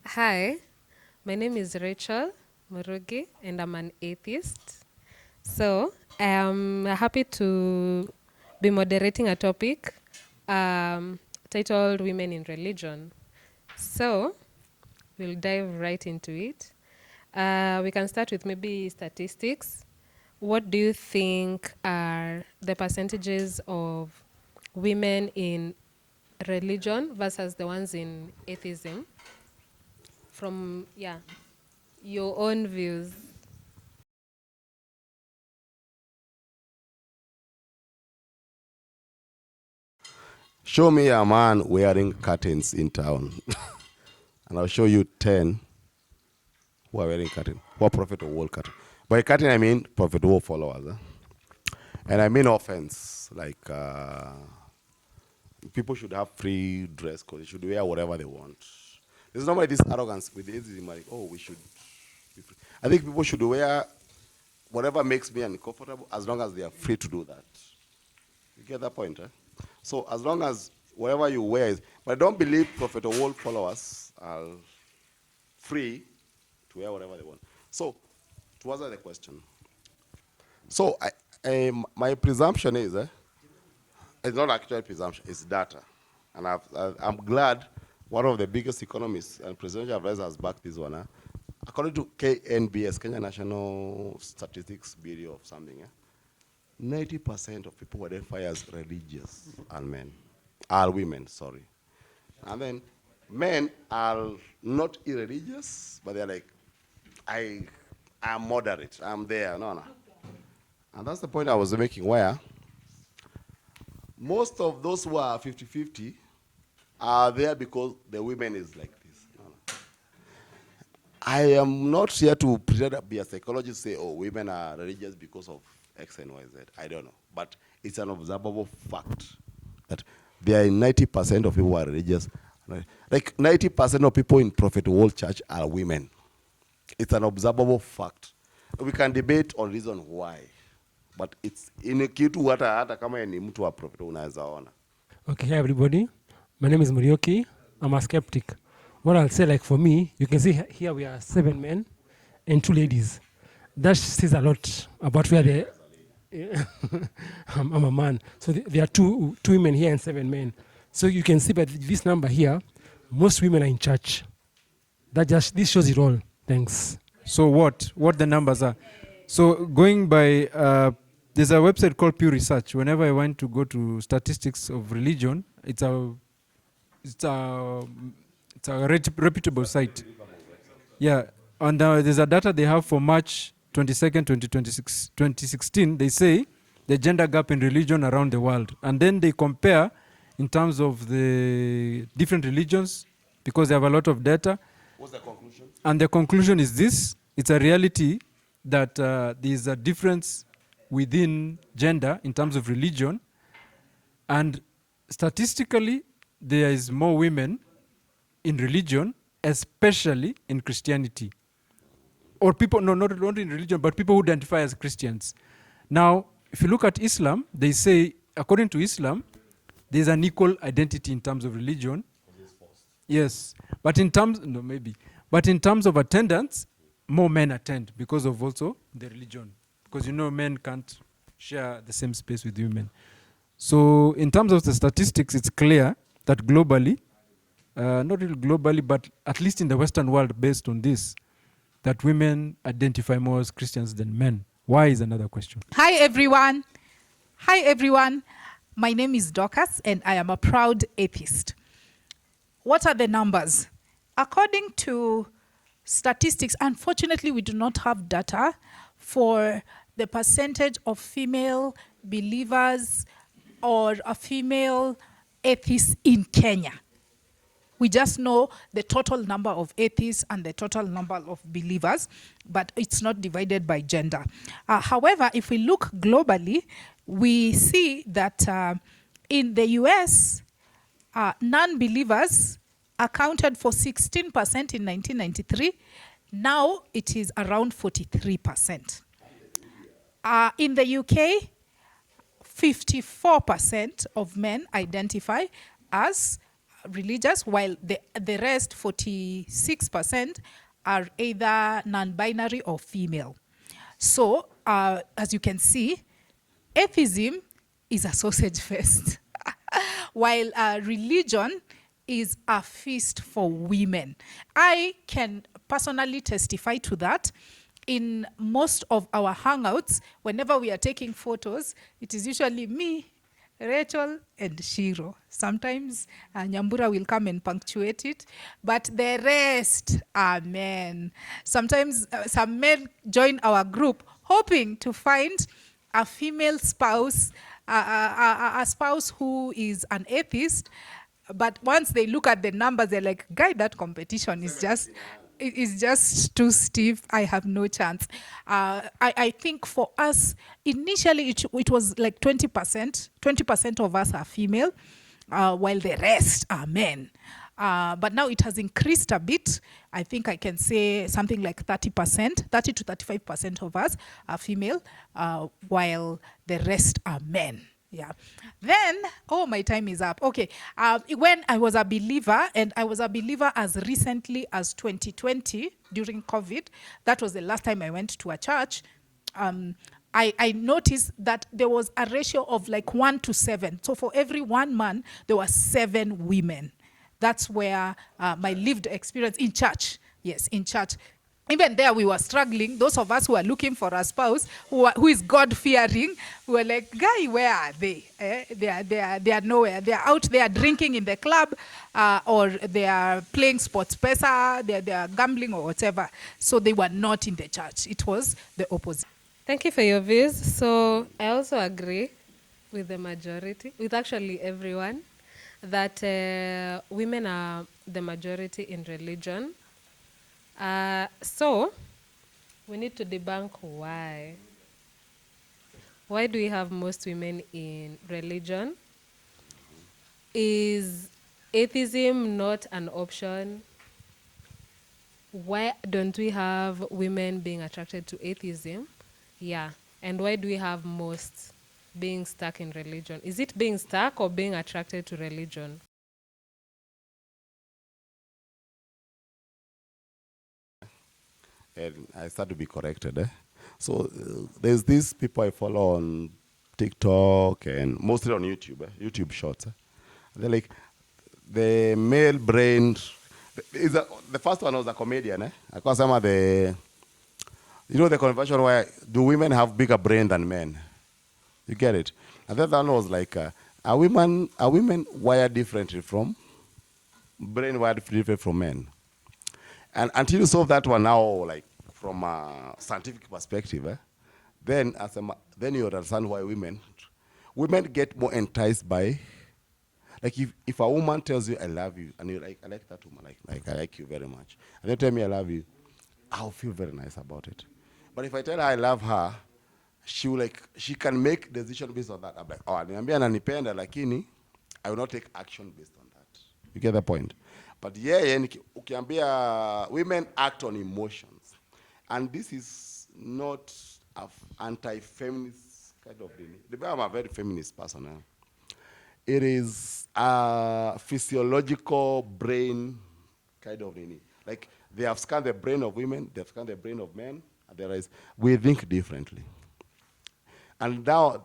Hi, my name is Rachel Murugi, and I'm an atheist. So I am happy to be moderating a topic titled Women in Religion. So we'll dive right into it. We can start with maybe statistics. What do you think are the percentages of women in religion versus the ones in atheism? From, yeah, your own views. Show me a man wearing curtains in town, and I'll show you 10 who are wearing curtain, who are prophet of world curtain. By curtain, I mean prophet world followers. And I mean offense, like people should have free dress code. They should wear whatever they want. There's normally this arrogance with the atheism, like, oh, we should be free. I think people should wear whatever makes me uncomfortable as long as they are free to do that. You get that point, eh? So as long as whatever you wear is, but I don't believe prophet of world followers are free to wear whatever they want. So to answer the question, so my presumption is, it's not actual presumption, it's data. And I'm glad one of the biggest economists and presidential advisors backed this one. According to KNBS, Kenya National Statistics Bureau of something, 90% of people who identify as religious are men, are women, sorry. And then men are not irreligious, but they're like, I'm moderate, I'm there, no. And that's the point I was making, where most of those who are 50-50 are there because the women is like this. No. I am not here to pretend to be a psychologist, say, oh, women are religious because of X and Y, Z. I don't know. But it's an observable fact that there are 90% of people who are religious. Like 90% of people in Prophet World Church are women. It's an observable fact. We can debate on reason why. But it's in a kitu hata kama ni mtu wa Prophet unaweza ona. Okay, hi everybody. My name is Murioki. I'm a skeptic. What I'll say, like for me, you can see here we are 7 men and 2 ladies. That says a lot about where they. I'm a man, so there are two women here and 7 men. So you can see by this number here, most women are in church. This shows it all. Thanks. So what the numbers are? So going by, there's a website called Pew Research. Whenever I want to go to statistics of religion, it's a reputable site. Yeah, and there's a data they have for March 22nd, 2016. They say the gender gap in religion around the world, and then they compare in terms of the different religions because they have a lot of data. What's the conclusion? And the conclusion is this: it's a reality that there is a difference within gender in terms of religion, and statistically, there is more women in religion, especially in Christianity. Or people, no, not in religion, but people who identify as Christians. Now, if you look at Islam, they say, according to Islam, there's an equal identity in terms of religion. Yes, but in terms, no, maybe. But in terms of attendance, more men attend because of also the religion. Because men can't share the same space with women. So in terms of the statistics, it's clear that globally, not really globally, but at least in the Western world, based on this, that women identify more as Christians than men. Why is another question. Hi, everyone. Hi, everyone. My name is Dorcas, and I am a proud atheist. What are the numbers? According to statistics, unfortunately, we do not have data for the percentage of female believers or a female atheist in Kenya. We just know the total number of atheists and the total number of believers, but it's not divided by gender. However, if we look globally, we see that in the US, non-believers accounted for 16% in 1993. Now it is around 43%. In the UK, 54% of men identify as religious, while the rest, 46%, are either non-binary or female. So, as you can see, atheism is a sausage fest, while religion is a feast for women. I can personally testify to that. In most of our hangouts, whenever we are taking photos, it is usually me, Rachel, and Shiro. Sometimes Nyambura will come and punctuate it, but the rest are men. Sometimes some men join our group hoping to find a female spouse, a spouse who is an atheist, but once they look at the numbers, they're like, guy, that competition is just, it is just too stiff. I have no chance. I think for us, initially it was like 20%. 20% of us are female, while the rest are men. But now it has increased a bit. I think I can say something like 30%, 30 to 35% of us are female, while the rest are men. Yeah. Then, oh, my time is up. Okay. When I was a believer, and I was a believer as recently as 2020 during COVID, that was the last time I went to a church. I noticed that there was a ratio of like 1 to 7. So for every one man, there were 7 women. That's where my lived experience in church. Yes, in church. Even there, we were struggling. Those of us who are looking for a spouse who is God-fearing, we were like, guy, where are they? They are nowhere. They are out there drinking in the club, or they are playing sports pesa, they are gambling or whatever. So they were not in the church. It was the opposite. Thank you for your views. So I also agree with the majority, with actually everyone, that women are the majority in religion. So we need to debunk why. Why do we have most women in religion? Is atheism not an option? Why don't we have women being attracted to atheism? Yeah. And why do we have most being stuck in religion? Is it being stuck or being attracted to religion? And I start to be corrected. So there's these people I follow on TikTok and mostly on YouTube, YouTube Shorts. They're like, the male brain is the first one was a comedian. I call some of the, you know, the conversion where do women have bigger brain than men? You get it? And then that one was like, are women wired differently from brain wired different from men? And until you solve that one now, like from a scientific perspective, then then you understand why women get more enticed by, like if a woman tells you I love you, and you're like, I like that woman, like I like you very much, and they tell me I love you, I'll feel very nice about it. But if I tell her I love her, she can make decision based on that. I'm like, oh, ananiambia ananipenda, lakini I will not take action based on that. You get the point? But yeah, ukiambia women act on emotions, and this is not an anti-feminist kind of thing. I'm a very feminist person. It is a physiological brain kind of thing. Like they have scanned the brain of women, they have scanned the brain of men, and we think differently. And now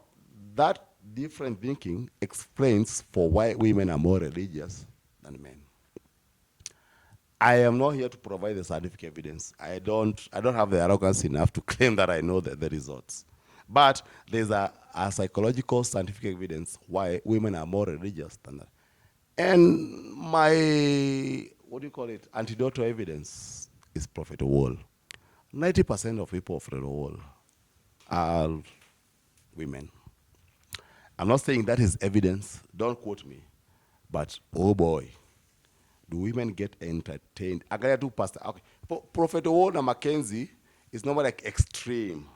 that different thinking explains for why women are more religious than men. I am not here to provide the scientific evidence. I don't have the arrogance enough to claim that I know the results. But there's a psychological scientific evidence why women are more religious than that. And my, what do you call it, antidotal evidence is Prophet Wall. 90% of people of Prophet Wall are women. I'm not saying that is evidence, don't quote me, but oh boy, do women get entertained? Angalia tu pastor. Okay. Prophet Wall na Mackenzie is not like extreme.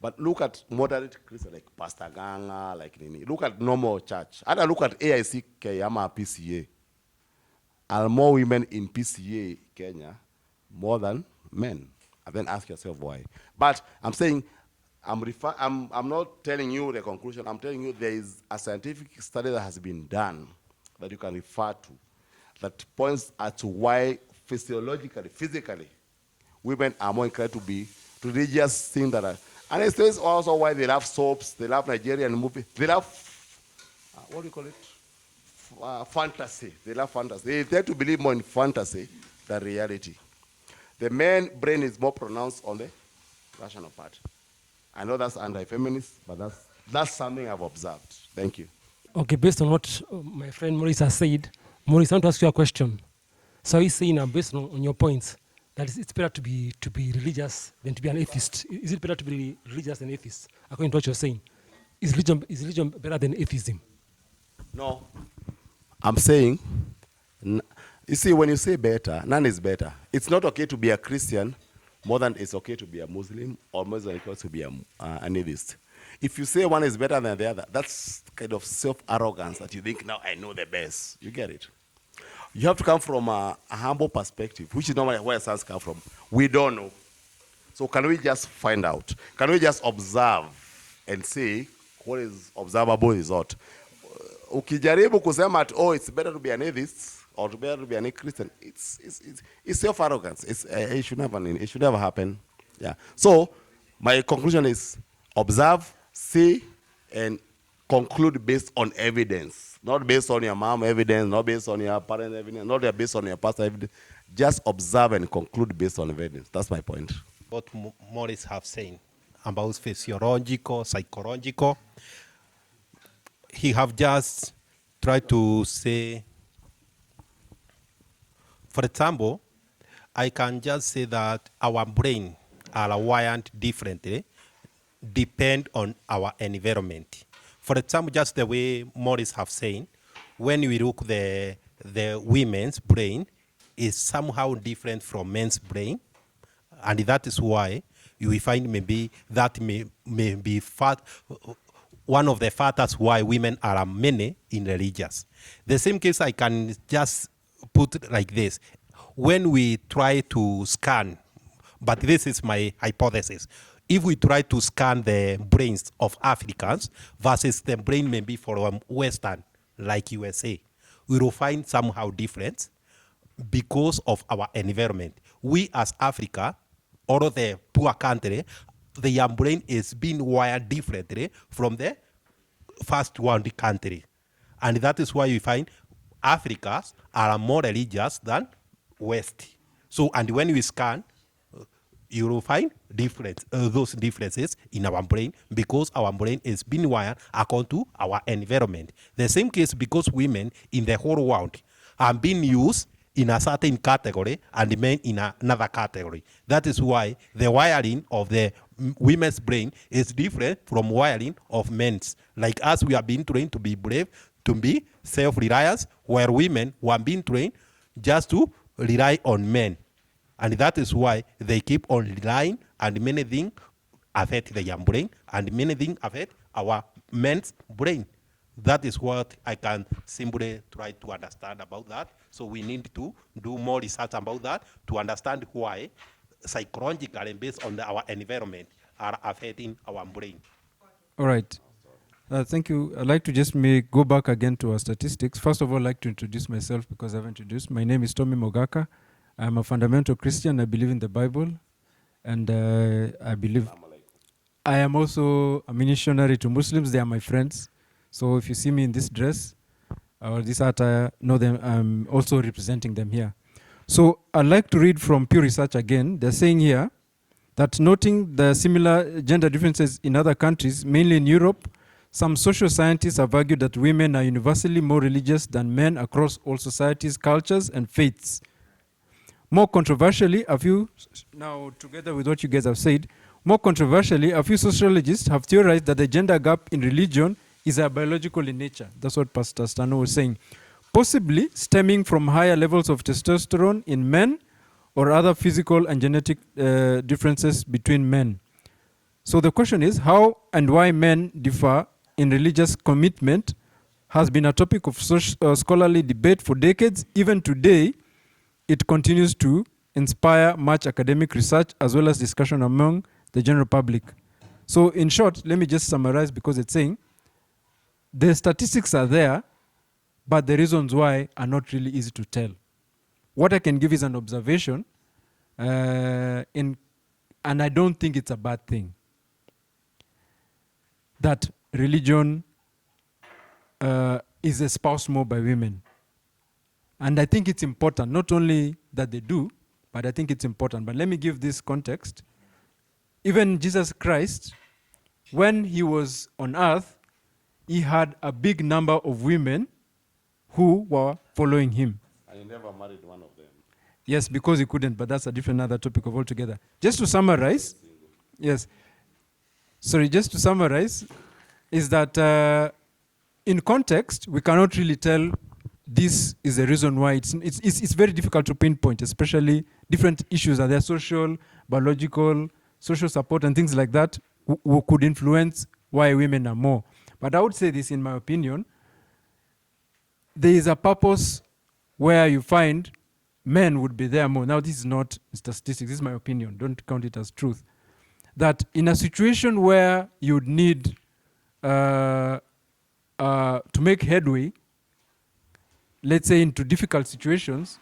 But look at moderate Christians like Pastor Ganga, like Nini. Look at normal church. And look at AICK, ama PCA. Are more women in PCA Kenya more than men? And then ask yourself why. But I'm saying, I'm not telling you the conclusion. I'm telling you there is a scientific study that has been done that you can refer to that points as to why physiologically, physically, women are more inclined to be to religious things that are, and it says also why they love soaps, they love Nigerian movies, they love, what do you call it? Fantasy. They love fantasy. They tend to believe more in fantasy than reality. The man brain is more pronounced on the rational part. I know that's anti-feminist, but that's something I've observed. Thank you. Okay, based on what my friend Maurice has said, Maurice, I want to ask you a question. So he's saying, based on your points, that it's better to be religious than to be an atheist. Is it better to be religious than atheist, according to what you're saying? Is religion better than atheism? No, I'm saying, you see, when you say better, none is better. It's not okay to be a Christian more than it's okay to be a Muslim, or more than it's okay to be an atheist. If you say one is better than the other, that's kind of self-arrogance that you think, now I know the best. You get it? You have to come from a humble perspective, which is normally where science come from. We don't know. So can we just find out? Can we just observe and see what is observable is what? Ukijaribu kusema at, oh, it's better to be an atheist or to better to be an Christian, it's self-arrogance. It should never happen. Yeah. So my conclusion is observe, see, and conclude based on evidence. Not based on your mom evidence, not based on your parent evidence, not based on your pastor evidence. Just observe and conclude based on evidence. That's my point. What Morris have said about physiological, psychological, he have just tried to say, for example, I can just say that our brain are wired differently, depend on our environment. For example, just the way Morris have said, when we look the women's brain is somehow different from men's brain, and that is why you will find maybe that may be one of the factors why women are many in religious. The same case I can just put like this. When we try to scan, but this is my hypothesis, if we try to scan the brains of Africans versus the brain maybe from Western, like USA, we will find somehow different because of our environment. We as Africa, or the poor country, their brain is being wired differently from the first world country. And that is why you find Africans are more religious than West. So, and when we scan, you will find those differences in our brain because our brain is being wired according to our environment. The same case because women in the whole world are being used in a certain category and men in another category. That is why the wiring of the women's brain is different from wiring of men's. Like us, we are being trained to be brave, to be self-reliant, where women were being trained just to rely on men. And that is why they keep on relying, and many things affect their brain, and many things affect our men's brain. That is what I can simply try to understand about that. So we need to do more research about that to understand why psychologically based on our environment are affecting our brain. All right. Thank you. I'd like to just go back again to our statistics. First of all, I'd like to introduce myself because I've introduced. My name is Tommy Mogaka. I'm a fundamental Christian. I believe in the Bible. And I believe I am also a missionary to Muslims. They are my friends. So if you see me in this dress or this attire, know them. I'm also representing them here. So I'd like to read from Pew Research again. They're saying here that noting the similar gender differences in other countries, mainly in Europe, some social scientists have argued that women are universally more religious than men across all societies, cultures, and faiths. More controversially, now together with what you guys have said, more controversially, a few sociologists have theorized that the gender gap in religion is biological in nature. That's what Pastor Stano was saying. Possibly stemming from higher levels of testosterone in men or other physical and genetic differences between men. So the question is, how and why men differ in religious commitment has been a topic of scholarly debate for decades. Even today, it continues to inspire much academic research as well as discussion among the general public. So in short, let me just summarize because it's saying the statistics are there, but the reasons why are not really easy to tell. What I can give is an observation, and I don't think it's a bad thing that religion is espoused more by women. And I think it's important, not only that they do, but I think it's important. But let me give this context. Even Jesus Christ, when he was on earth, he had a big number of women who were following him. And he never married one of them. Yes, because he couldn't, but that's a different other topic of altogether. Just to summarize, yes. Sorry, just to summarize, is that in context, we cannot really tell this is the reason why it's very difficult to pinpoint, especially different issues are there, social, biological, social support, and things like that, who could influence why women are more. But I would say this, in my opinion, there is a purpose where you find men would be there more. Now, this is not statistics, this is my opinion, don't count it as truth. That in a situation where you'd need to make headway, let's say into difficult situations,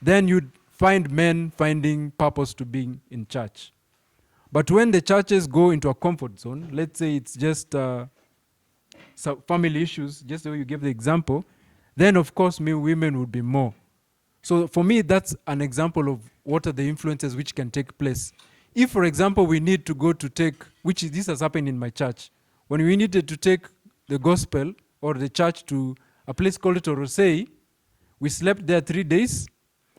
then you'd find men finding purpose to being in church. But when the churches go into a comfort zone, let's say it's just family issues, just the way you gave the example, then of course women would be more. So for me, that's an example of what are the influences which can take place. If, for example, we need to go to take, this has happened in my church, when we needed to take the gospel or the church to a place called Torosei, we slept there 3 days,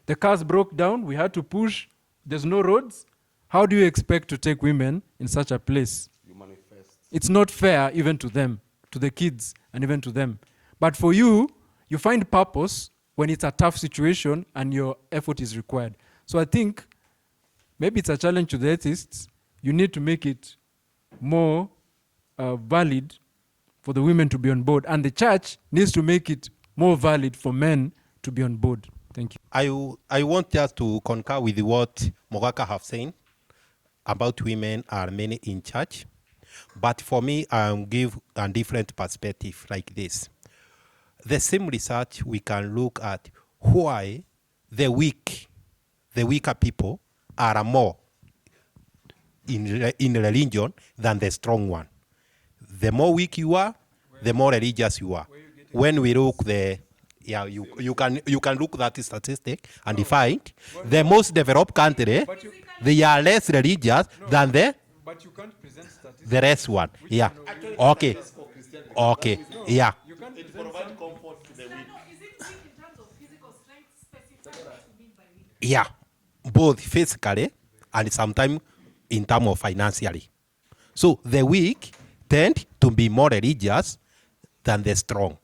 the cars broke down, we had to push, there's no roads. How do you expect to take women in such a place? You manifest. It's not fair even to them, to the kids, and even to them. But for you, you find purpose when it's a tough situation and your effort is required. So I think maybe it's a challenge to the atheists. You need to make it more valid for the women to be on board. And the church needs to make it more valid for men to be on board. Thank you. I want just to concur with what Mogaka have said about women are many in church. But for me, I'll give a different perspective like this. The same research, we can look at why the weaker people are more in religion than the strong one. The more weak you are, the more religious you are. When we look you can look that statistic and find the most developed country, they are less religious than the rest one. Yeah. Okay. Okay. Yeah. It provides comfort to the weak. Is it weak in terms of physical strength, specifically what you mean by weak? Yeah. Both physically and sometimes in terms of financially. So the weak tend to be more religious than the strong.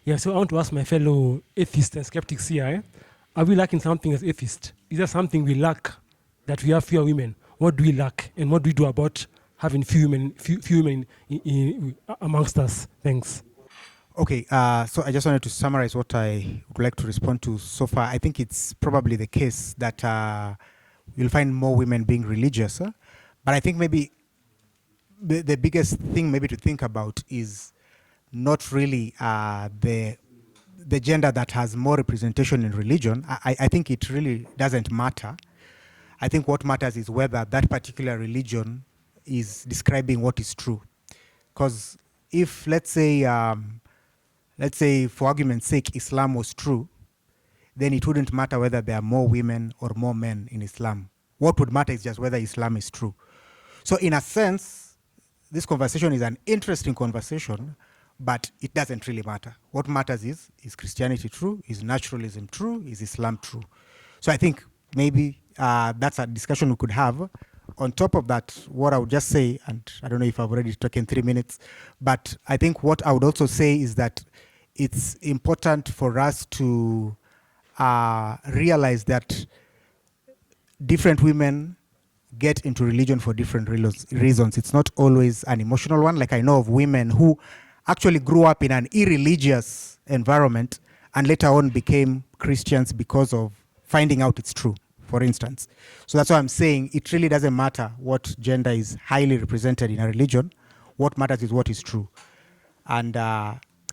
Yeah, so I want to ask my fellow atheists and skeptics here, are we lacking something as atheists? Is there something we lack that we have fewer women? What do we lack and what do we do about having few women amongst us? Thanks. Okay, so I just wanted to summarize what I would like to respond to so far. I think it's probably the case that you'll find more women being religious, but I think maybe the biggest thing maybe to think about is not really the gender that has more representation in religion. I think it really doesn't matter. I think what matters is whether that particular religion is describing what is true. Because if, let's say for argument's sake, Islam was true, then it wouldn't matter whether there are more women or more men in Islam. What would matter is just whether Islam is true. So in a sense, this conversation is an interesting conversation, but it doesn't really matter. What matters is Christianity true? Is naturalism true? Is Islam true? So I think maybe that's a discussion we could have. On top of that, what I would just say, and I don't know if I've already taken 3 minutes, but I think what I would also say is that it's important for us to realize that different women get into religion for different reasons. It's not always an emotional one. Like I know of women who actually grew up in an irreligious environment and later on became Christians because of finding out it's true, for instance. So that's why I'm saying it really doesn't matter what gender is highly represented in a religion. What matters is what is true. And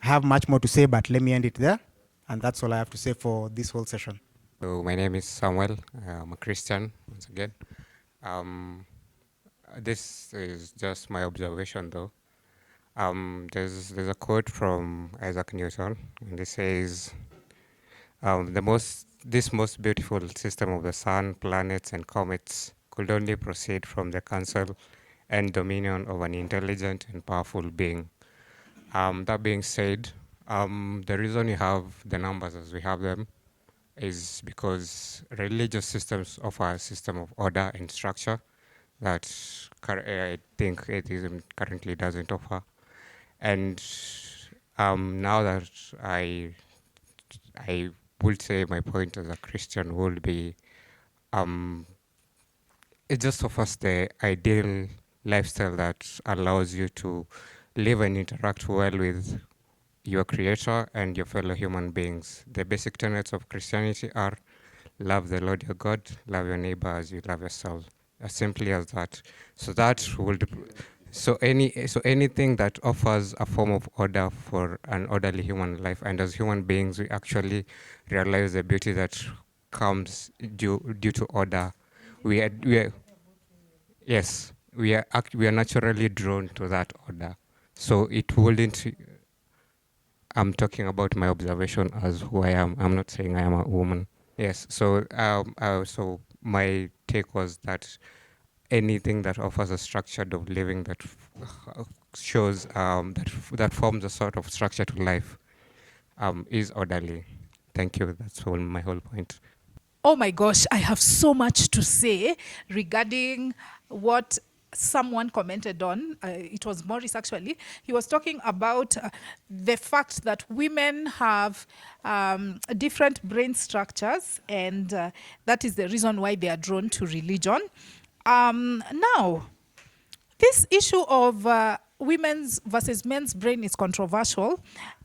I have much more to say, but let me end it there. And that's all I have to say for this whole session. So my name is Samuel. I'm a Christian once again. Um, this is just my observation, though. There's a quote from Isaac Newton, and it says, this most beautiful system of the sun, planets, and comets could only proceed from the counsel and dominion of an intelligent and powerful being. That being said, the reason we have the numbers as we have them is because religious systems offer a system of order and structure that I think atheism currently doesn't offer. And now that I would say my point as a Christian would be, it just offers the ideal lifestyle that allows you to live and interact well with your creator and your fellow human beings. The basic tenets of Christianity are love the Lord your God, love your neighbor as you love yourself. As simply as that. So that would anything that offers a form of order for an orderly human life, and as human beings we actually realize the beauty that comes due to order. Yes, we are naturally drawn to that order. So it wouldn't. I'm talking about my observation as who I am. I'm not saying I am a woman. Yes. So so my take was that anything that offers a structured of living that shows that forms a sort of structure to life is orderly. Thank you. That's all my whole point. Oh my gosh, I have so much to say regarding what someone commented on. It was Morris, actually. He was talking about the fact that women have different brain structures, and that is the reason why they are drawn to religion. Now, this issue of women's versus men's brain is controversial.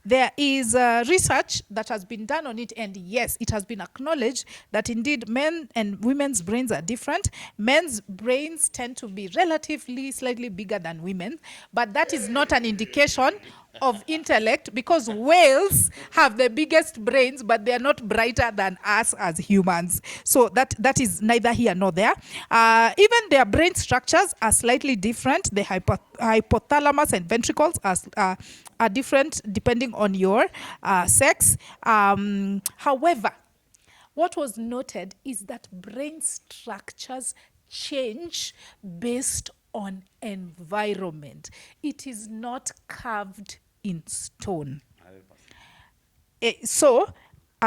There is research that has been done on it, and yes, it has been acknowledged that indeed men and women's brains are different. Men's brains tend to be relatively slightly bigger than women, but that is not an indication of intellect, because whales have the biggest brains, but they are not brighter than us as humans. So that is neither here nor there. Even their brain structures are slightly different. The hypothalamus and ventricles are different depending on your sex. However, what was noted is that brain structures change based on environment. It is not carved in stone. So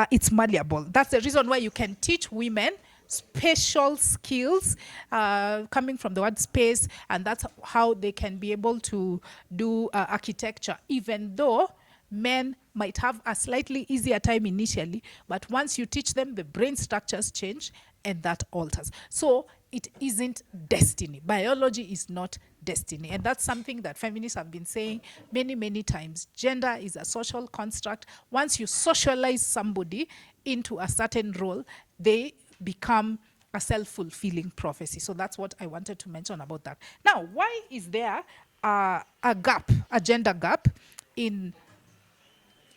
it's malleable. That's the reason why you can teach women spatial skills, coming from the word space, and that's how they can be able to do architecture, even though men might have a slightly easier time initially, but once you teach them, the brain structures change and that alters. So it isn't destiny. Biology is not destiny. And that's something that feminists have been saying many, many times. Gender is a social construct. Once you socialize somebody into a certain role, they become a self-fulfilling prophecy. So that's what I wanted to mention about that. Now, why is there a gap, a gender gap in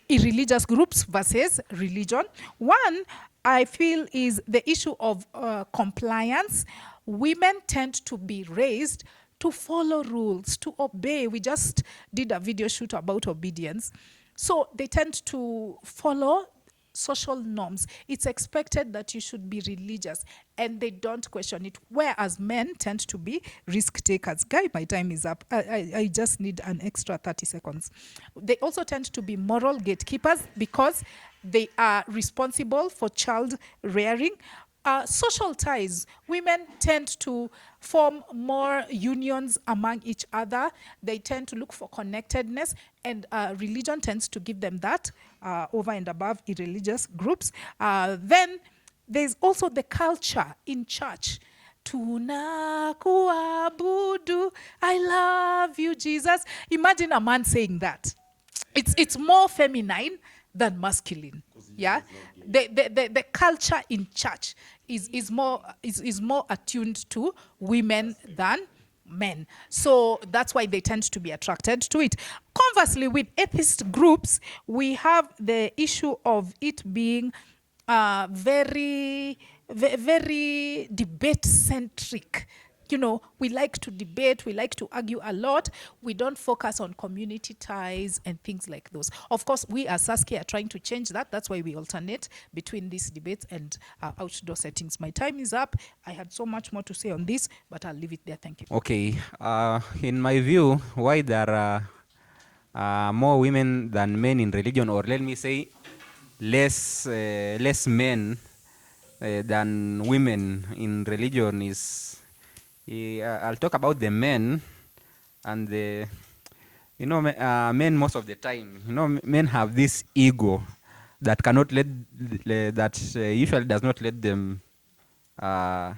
irreligious groups versus religion? One, I feel, is the issue of compliance. Women tend to be raised to follow rules, to obey. We just did a video shoot about obedience. So they tend to follow social norms. It's expected that you should be religious, and they don't question it, whereas men tend to be risk takers. Guy, my time is up. I just need an extra 30 seconds. They also tend to be moral gatekeepers because they are responsible for child rearing. Social ties. Women tend to form more unions among each other. They tend to look for connectedness, and religion tends to give them that over and above irreligious groups. Then there's also the culture in church. Tunakuabudu, I love you, Jesus. Imagine a man saying that. It's more feminine than masculine. Yeah, the culture in church is more attuned to women than men. So that's why they tend to be attracted to it. Conversely, with atheist groups, we have the issue of it being very debate centric. You know, we like to debate, we like to argue a lot. We don't focus on community ties and things like those. Of course, we as SAS-K are trying to change that. That's why we alternate between these debates and outdoor settings. My time is up. I had so much more to say on this, but I'll leave it there. Thank you. Okay, in my view, why there are more women than men in religion, or let me say, less men than women in religion is, I'll talk about the men and the, men most of the time, men have this ego that cannot that usually does not let them uh,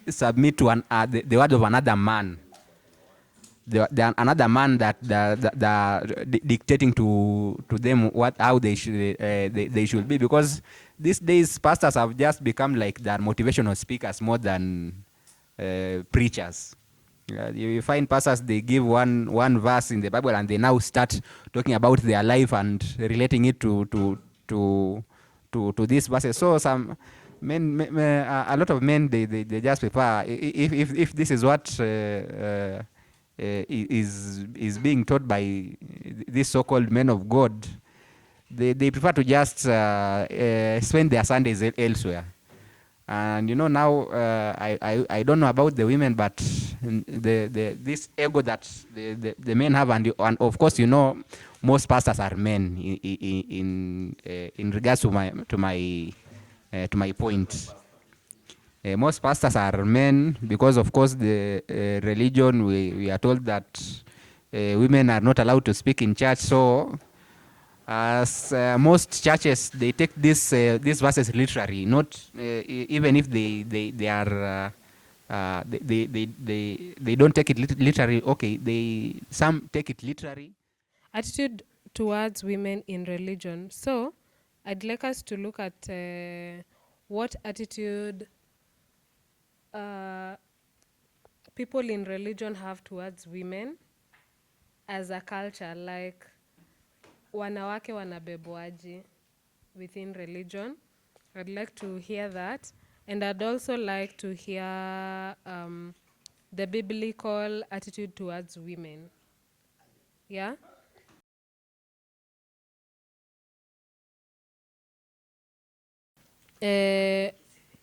submit to the word of another man. Another man that dictating to them how they should be, because these days pastors have just become like their motivational speakers more than preachers. You find pastors, they give one verse in the Bible and they now start talking about their life and relating it to these verses. So some men, a lot of men, they just prefer, if this is what is being taught by these so-called men of God, they prefer to just spend their Sundays elsewhere. And now I don't know about the women, but this ego that the men have, and of course most pastors are men in regards to my point. Most pastors are men because, of course, the religion, we are told that women are not allowed to speak in church. So as most churches, they take these verses literally, not even if they are they don't take it literally. Okay, some take it literally. Attitude towards women in religion. So I'd like us to look at what attitude people in religion have towards women as a culture, like wanawake wanabebwaji within religion. I'd like to hear that, and I'd also like to hear the biblical attitude towards women. Yeah.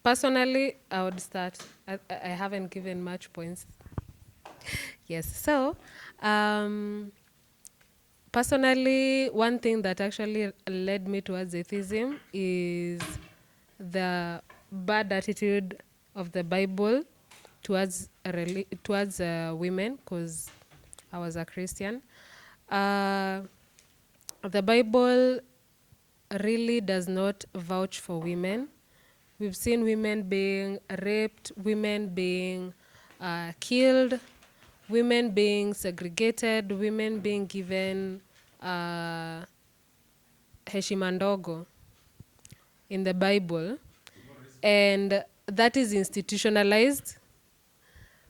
Personally, I would start. I haven't given much points. Yes. So, personally, one thing that actually led me towards atheism is the bad attitude of the Bible towards women, because I was a Christian. The Bible really does not vouch for women. We've seen women being raped, women being killed, women being segregated, women being given heshima ndogo in the Bible, and that is institutionalized.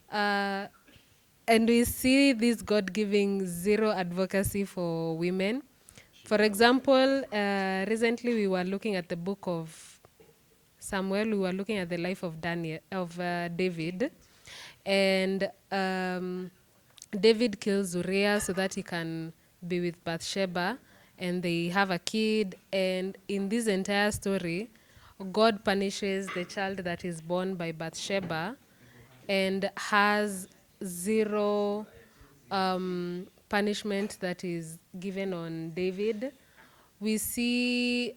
And we see this God giving zero advocacy for women. For example, recently we were looking at the book of Samuel. We were looking at the life of David, and David kills Uriah so that he can be with Bathsheba, and they have a kid. And in this entire story, God punishes the child that is born by Bathsheba, and has zero punishment that is given on David. We see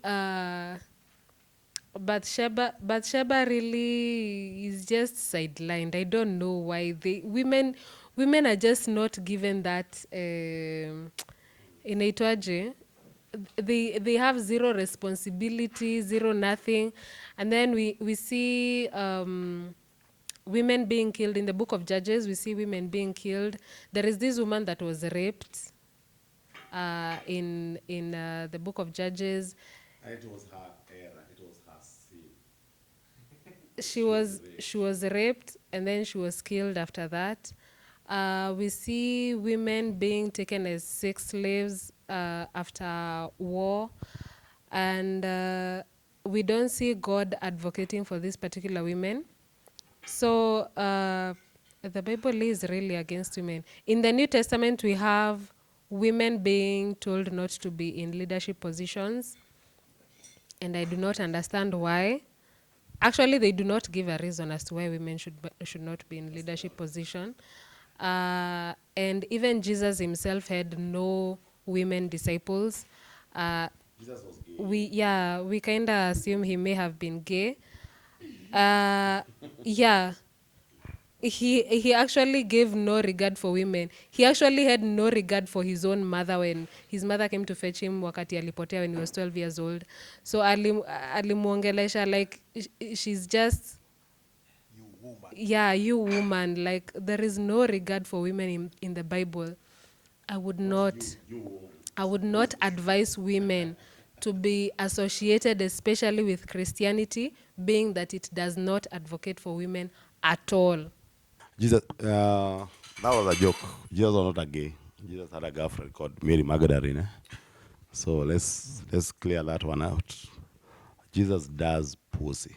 Bathsheba really is just sidelined. I don't know why women are just not given that inaitwaje. They have zero responsibility, zero nothing. And then we see women being killed in the book of Judges. We see women being killed. There is this woman that was raped in the book of Judges. And it was her error. It was her sin. she was raped and then she was killed after that. We see women being taken as sex slaves after war, and we don't see God advocating for these particular women. So the Bible is really against women. In the New Testament, we have women being told not to be in leadership positions, and I do not understand why. Actually, they do not give a reason as to why women should not be in leadership position. And even Jesus himself had no women disciples. Jesus was gay. We kind of assume he may have been gay. Yeah, he actually gave no regard for women. He actually had no regard for his own mother when his mother came to fetch him wakati alipotea when he was 12 years old. So alimuongelesha like she's just you woman. Like there is no regard for women in the Bible. I would not advise women to be associated, especially with Christianity, being that it does not advocate for women at all. Jesus, that was a joke. Jesus was not a gay. Jesus had a girlfriend called Mary Magdalene. So let's clear that one out. Jesus does pussy.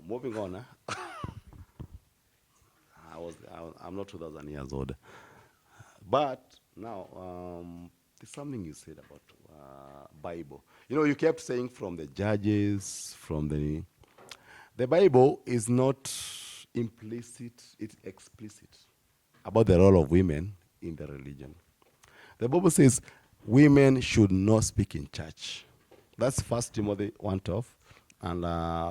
Moving on. I'm not 2,000 years old. But now, there's something you said about Bible. You know, you kept saying from the Judges, from the Bible is not implicit, it's explicit about the role of women in the religion. The Bible says women should not speak in church. That's 1 Timothy 1:12. And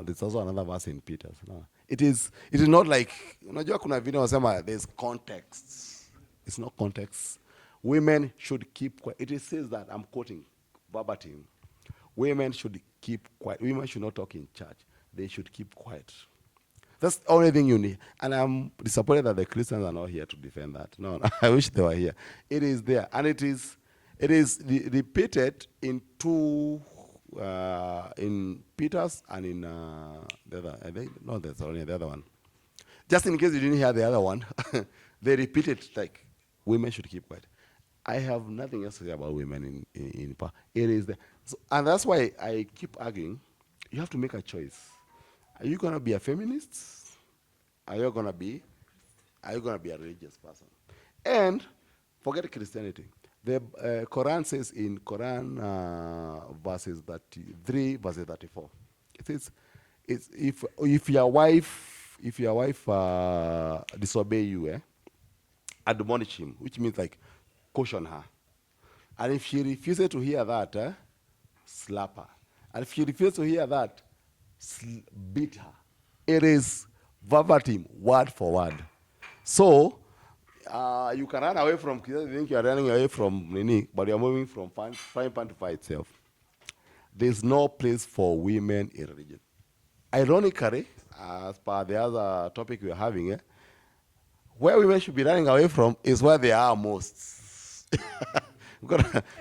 there's also another verse in Peter. No. It is not like, unajua kuna vile wanasema there's context. It's not context. Women should keep quiet. It says that, I'm quoting verbatim, women should keep quiet. Women should not talk in church. They should keep quiet. That's the only thing you need. And I'm disappointed that the Christians are not here to defend that. No, I wish they were here. It is there. And it is repeated in two, in Peter's and in the other, I think, no, that's only the other one. Just in case you didn't hear the other one, they repeat it like, women should keep quiet. I have nothing else to say about women in power. It is there. So, and that's why I keep arguing, you have to make a choice. Are you going to be a feminist? Are you going to be a religious person? And forget Christianity. The Quran says in Quran verses 33, verses 34, it says, if your wife disobey you, admonish him, which means like caution her. And if she refuses to hear that, slap her. And if she refuses to hear that, beat her. It is verbatim, word for word. So you can run away from Christianity, you think you are running away from Nini, but you are moving from frying pan to fire itself. There's no place for women in religion. Ironically, as per the other topic we're having, where women should be running away from is where they are most.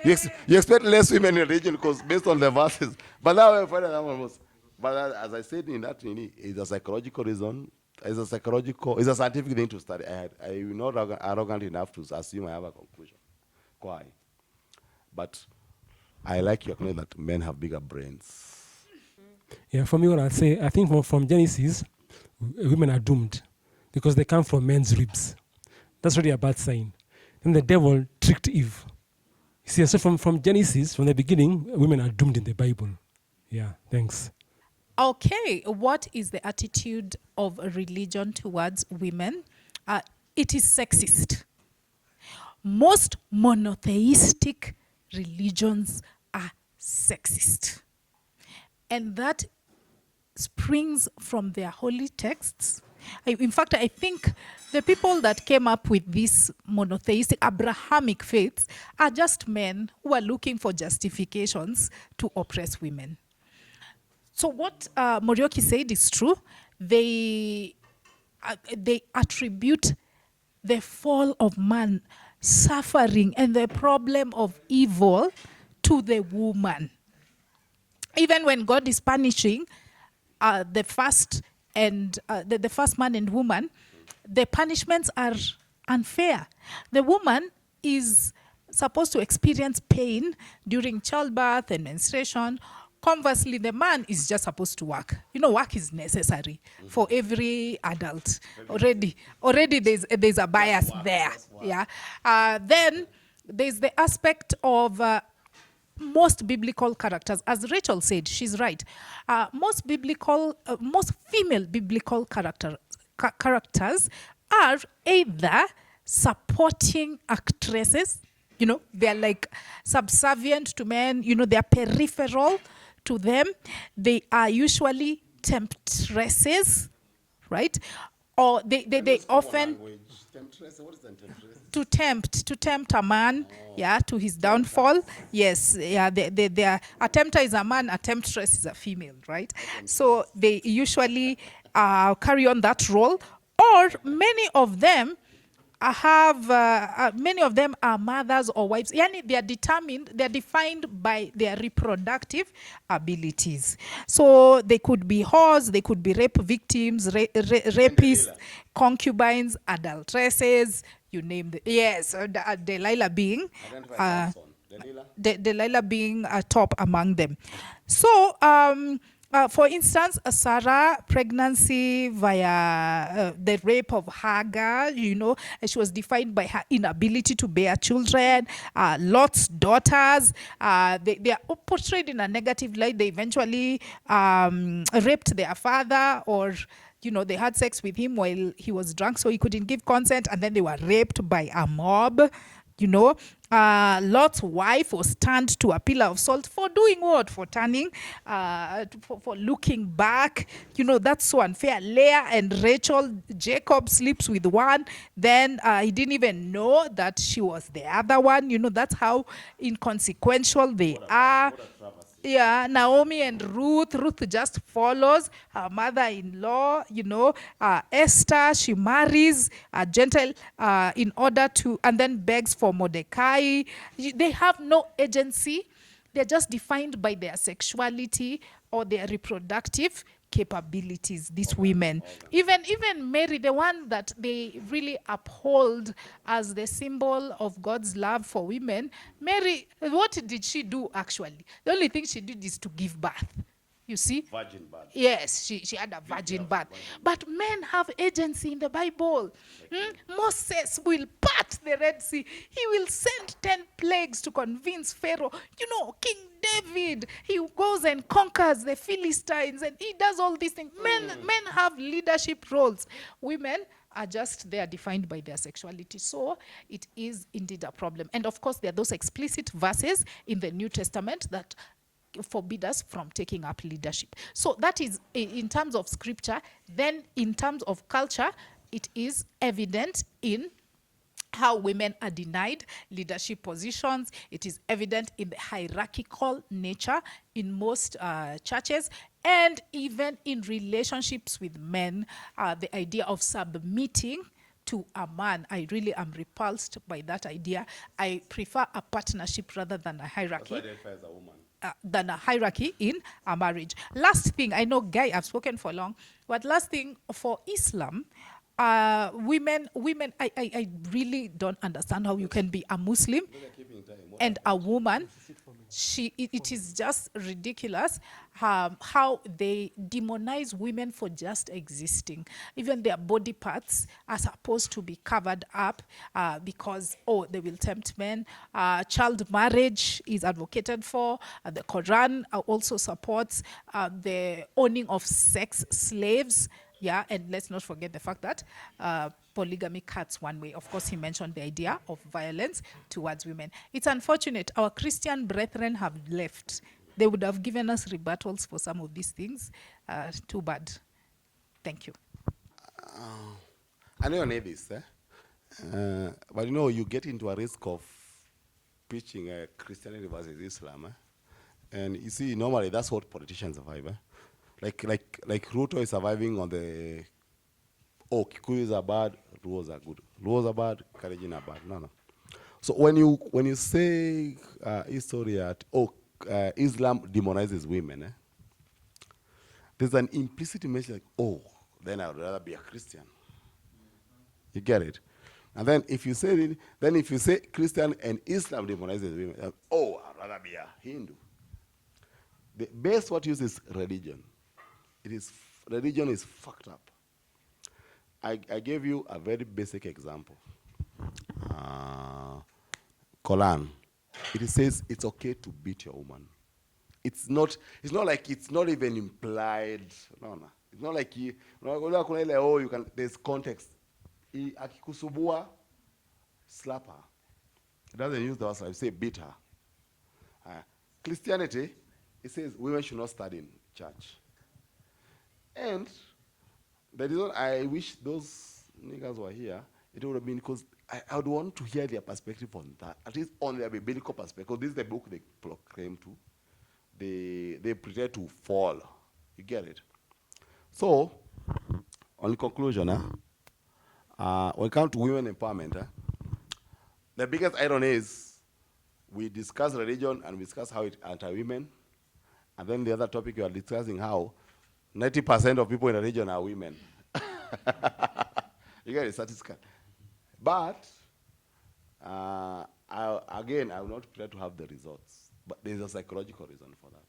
You expect less women in religion because based on the verses, but now we're finding that one most. But as I said in that, it's a psychological reason. It's a scientific thing to study. I'm not arrogant enough to assume I have a conclusion. Why? But I like you acknowledge that men have bigger brains. Yeah, for me, what I'll say, I think from Genesis, women are doomed because they come from men's ribs. That's really a bad sign. Then the devil tricked Eve. You see, so from Genesis, from the beginning, women are doomed in the Bible. Yeah, thanks. Okay, what is the attitude of religion towards women? It is sexist. Most monotheistic religions are sexist. And that springs from their holy texts. In fact, I think the people that came up with these monotheistic Abrahamic faiths are just men who are looking for justifications to oppress women. So what Morioki said is true. They attribute the fall of man, suffering, and the problem of evil to the woman. Even when God is punishing the first and the first man and woman, the punishments are unfair. The woman is supposed to experience pain during childbirth and menstruation. Conversely, the man is just supposed to work. You know, work is necessary for every adult. Already there's a bias there. Yeah. Then there's the aspect of most biblical characters. As Rachel said, she's right. Most female biblical characters are either supporting actresses, you know, they're like subservient to men, you know, they're peripheral to them. They are usually temptresses, right? Or they often to tempt a man, yeah, to his downfall. Yes, yeah, they are, a tempter is a man, a temptress is a female, right? So they usually carry on that role, or many of them many of them are mothers or wives. Yani they are defined by their reproductive abilities. So they could be whores, they could be rape victims, rapists, concubines, adulteresses, you name it. Yes, Delilah being Delilah being top among them. So for instance, Sarah pregnancy via the rape of Hagar, you know, she was defined by her inability to bear children. Lot's daughters, they are portrayed in a negative light. They eventually raped their father, or you know, they had sex with him while he was drunk, so he couldn't give consent, and then they were raped by a mob. You know, Lot's wife was turned to a pillar of salt for doing what? For turning, for looking back. You know, that's so unfair. Leah and Rachel, Jacob sleeps with one, then he didn't even know that she was the other one. You know, that's how inconsequential they are. Yeah, Naomi and Ruth. Ruth just follows her mother-in-law, you know. Esther, she marries a Gentile in order to, and then begs for Mordecai. They have no agency. They're just defined by their sexuality or their reproductive capabilities, these women. Even Mary, the one that they really uphold as the symbol of God's love for women, Mary, what did she do actually? The only thing she did is to give birth. You see? Virgin birth. Yes, she had a virgin birth. But men have agency in the Bible. Moses will part the Red Sea. He will send 10 plagues to convince Pharaoh. You know, King David, he goes and conquers the Philistines, and he does all these things. Men have leadership roles. Women are just there defined by their sexuality. So it is indeed a problem. And of course, there are those explicit verses in the New Testament that forbid us from taking up leadership. So that is in terms of scripture. Then in terms of culture, it is evident in how women are denied leadership positions. It is evident in the hierarchical nature in most churches, and even in relationships with men, the idea of submitting to a man. I really am repulsed by that idea. I prefer a partnership rather than a hierarchy. That's why identify as a woman. Than a hierarchy in a marriage. Last thing, I know, Guy, I've spoken for long, but last thing, for Islam, women, I really don't understand how you can be a Muslim and a woman. It is just ridiculous how they demonize women for just existing. Even their body parts are supposed to be covered up because, they will tempt men. Child marriage is advocated for. The Quran also supports the owning of sex slaves. Yeah, and let's not forget the fact that polygamy cuts one way. Of course, he mentioned the idea of violence towards women. It's unfortunate our Christian brethren have left. They would have given us rebuttals for some of these things. Too bad. Thank you. I know you need this, but you know, you get into a risk of preaching Christianity versus Islam. And you see, normally that's what politicians survive. Like Ruto is surviving on the, Kikuyus are bad, Luos are good. Luos are bad, Kalenjin are bad. No. So when you say history at, Islam demonizes women, there's an implicit message like, then I would rather be a Christian. You get it? And then if you say Christian and Islam demonizes women, oh, I'd rather be a Hindu. The best what uses religion. Religion is fucked up. I gave you a very basic example. Quran. It says it's okay to beat your woman. It's not even implied. No. It's not like you can, there's context. Akikusubua, slap her. It doesn't use the word slap, say beat her. Christianity, it says women should not study in church. And the reason I wish those niggas were here, it would have been because I would want to hear their perspective on that, at least on their biblical perspective. This is the book they proclaim to. They pretend to fall. You get it? So, on conclusion, when it comes to women empowerment, the biggest irony is we discuss religion and we discuss how it anti-women, and then the other topic you are discussing how 90% of people in the region are women. You get it, statistical. But, I will not try to have the results. But there's a psychological reason for that.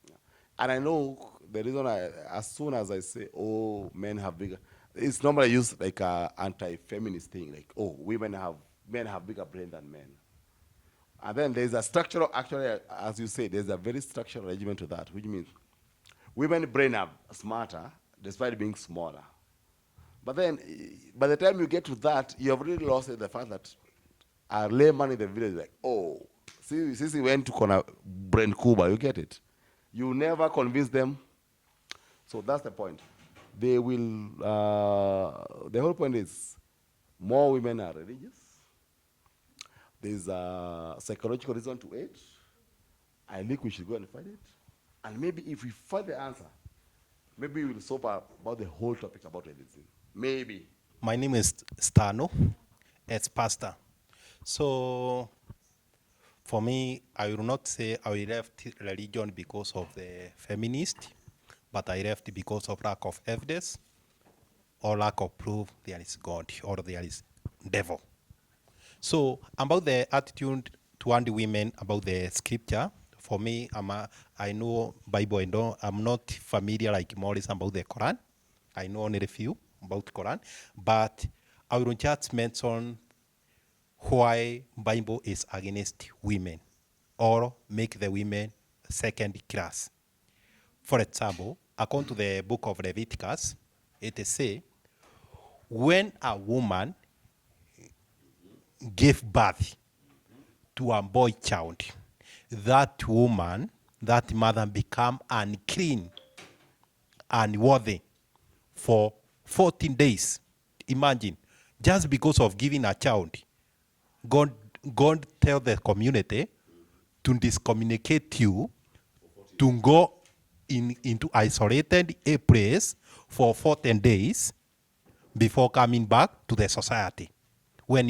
Yeah. And I know the reason as soon as I say, oh, men have bigger, it's normally used like an anti-feminist thing, like, oh, men have bigger brain than men. And then there's a structural, actually, as you say, there's a very structural regimen to that, which means women's brain are smarter despite being smaller. But then, by the time you get to that, you have really lost the fact that a layman in the village is like, oh, since he went to Kona brain Cuba, you get it. You never convince them. So that's the point. They will, the whole point is more women are religious. There's a psychological reason to it. I think we should go and find it. And maybe if we find the answer, maybe we'll solve about the whole topic about religion. Maybe. My name is Stano, as pastor. So, for me, I will not say I left religion because of the feminist, but I left because of lack of evidence or lack of proof there is God or there is devil. So, about the attitude toward the women about the scripture, for me, I know Bible. I'm not familiar like Morris about the Quran. I know only a few about Quran, but I will just mention why Bible is against women or make the women second class. For example, according to the book of Leviticus, it says, when a woman gave birth to a boy child, that woman, that mother become unclean, unworthy for 14 days. Imagine, just because of giving a child, God tell the community to discommunicate you, to go into isolated a place for 14 days before coming back to the society. When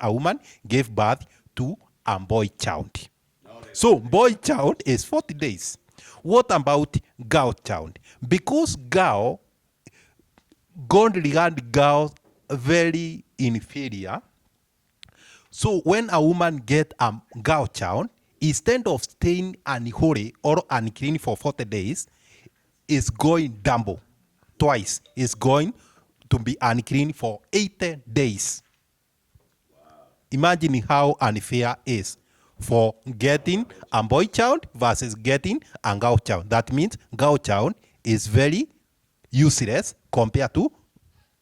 a woman gave birth to a boy child. So boy child is 40 days. What about girl child? Because God regard girl very inferior. So when a woman get a girl child, instead of staying unholy or unclean for 40 days, is going double, twice. Is going to be unclean for 80 days. Imagine how unfair is for getting a boy child versus getting a girl child. That means girl child is very useless compared to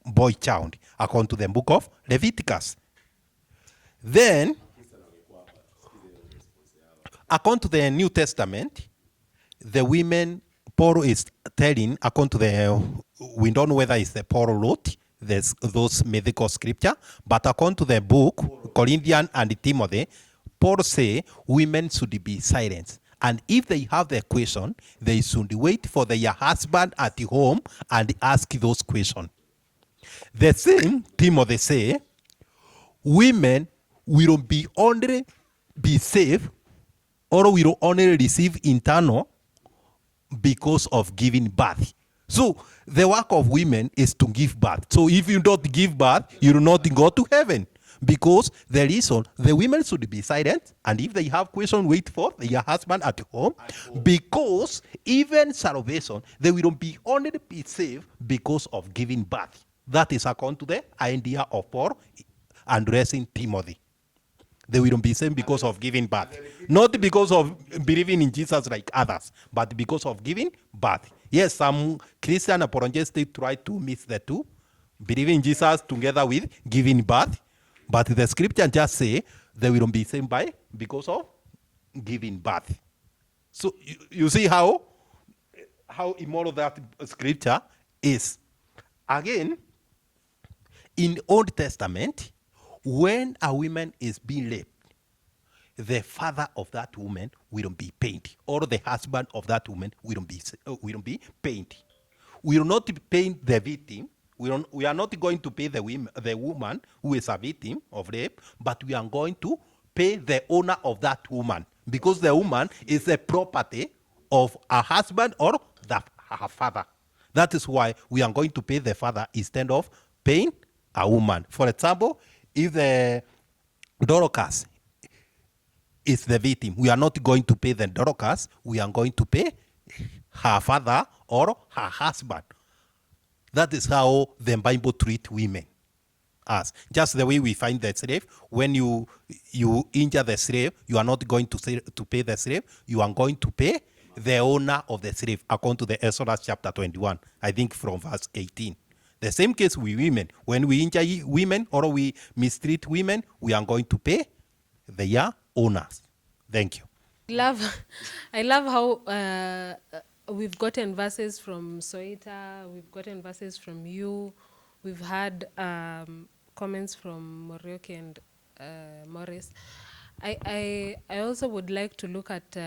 boy child, according to the book of Leviticus. Then, according to the New Testament, the women, Paul is telling, according to we don't know whether it's the Paul wrote, there's those medical scripture, but according to the book, Corinthians and Timothy, Paul say women should be silent. And if they have the question, they should wait for their husband at home and ask those questions. The same Timothy say, women will be only be saved or will only receive internal because of giving birth. So the work of women is to give birth. So if you don't give birth, you will not go to heaven. Because the reason the women should be silent, and if they have question, wait for their husband at home. Because even salvation, they will be only be saved because of giving birth. That is according to the idea of Paul addressing Timothy. They will be saved because of giving birth. Not because of believing in Jesus like others, but because of giving birth. Yes, some Christian apologists try to mix the two, believing in Jesus together with giving birth. But the scripture just say they will be saved by because of giving birth. So you see how immoral that scripture is. Again, in Old Testament, when a woman is being raped, the father of that woman will be paid, or the husband of that woman will be paid. We will not pay the victim. We are not going to pay the woman who is a victim of rape, but we are going to pay the owner of that woman, because the woman is a property of a husband or her father. That is why we are going to pay the father instead of paying a woman. For example, if the Dorcas is the victim, we are not going to pay the Dorcas, we are going to pay her father or her husband. That is how the Bible treats women. As just the way we find the slave, when you injure the slave, you are not going to pay the slave, you are going to pay the owner of the slave, according to the Exodus chapter 21, I think from verse 18. The same case with women. When we injure women or we mistreat women, we are going to pay their owners. Thank you. I love how we've gotten verses from Soita, we've gotten verses from you, we've had comments from Morioki and Morris. I also would like to look at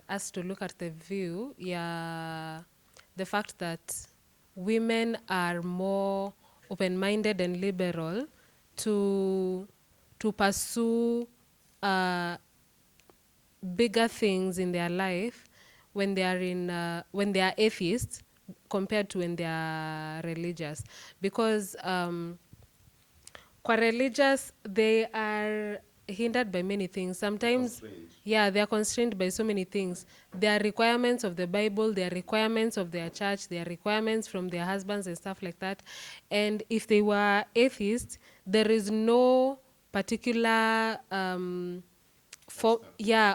us to look at the view, the fact that women are more open-minded and liberal to pursue bigger things in their life when they are when they are atheists compared to when they are religious, because kwa religious they are hindered by many things sometimes. Yeah, they are constrained by so many things. There are requirements of the Bible, there are requirements of their church, there are requirements from their husbands and stuff like that. And if they were atheists, there is no particular